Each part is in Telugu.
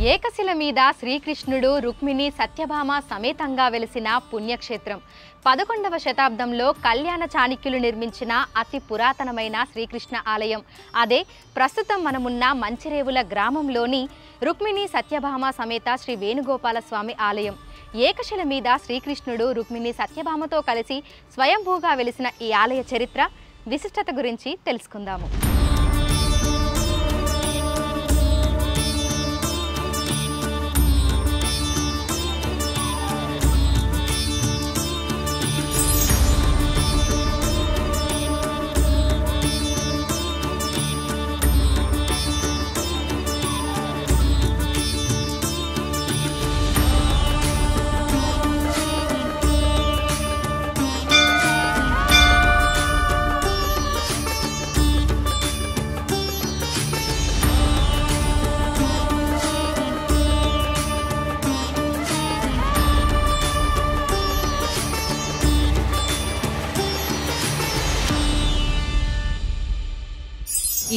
ఏకశిల మీద శ్రీకృష్ణుడు రుక్మిణి సత్యభామ సమేతంగా వెలిసిన పుణ్యక్షేత్రం 11వ శతాబ్దంలో కళ్యాణ చాణక్యులు నిర్మించిన అతి పురాతనమైన శ్రీకృష్ణ ఆలయం. అదే ప్రస్తుతం మనమున్న మంచిరేవుల గ్రామంలోని రుక్మిణి సత్యభామ సమేత శ్రీ వేణుగోపాల స్వామి ఆలయం. ఏకశిల మీద శ్రీకృష్ణుడు రుక్మిణి సత్యభామతో కలిసి స్వయంభూగా వెలిసిన ఈ ఆలయ చరిత్ర విశిష్టత గురించి తెలుసుకుందాము.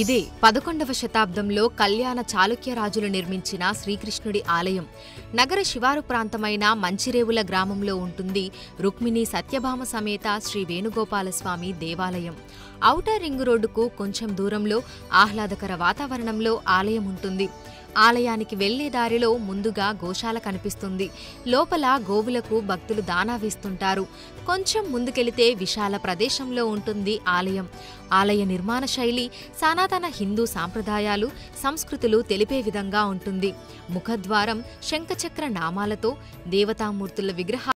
ఇదే 11వ శతాబ్దంలో కళ్యాణ చాళుక్య రాజులు నిర్మించిన శ్రీకృష్ణుడి ఆలయం. నగర శివారు ప్రాంతమైన మంచిరేవుల గ్రామంలో ఉంటుంది రుక్మిణి సత్యభామ సమేత శ్రీ వేణుగోపాలస్వామి దేవాలయం. ఔటర్ రింగ్ రోడ్డుకు కొంచెం దూరంలో ఆహ్లాదకర వాతావరణంలో ఆలయం ఉంటుంది. ఆలయానికి వెళ్లే దారిలో ముందుగా గోశాల కనిపిస్తుంది. లోపల గోవులకు భక్తులు దానా వేస్తుంటారు. కొంచెం ముందుకెళితే విశాల ప్రదేశంలో ఉంటుంది ఆలయం. ఆలయ నిర్మాణ శైలి సనాతన హిందూ సాంప్రదాయాలు, సంస్కృతులు తెలిపే విధంగా ఉంటుంది. ముఖద్వారం శంఖచక్ర నామాలతో దేవతామూర్తుల విగ్రహాలు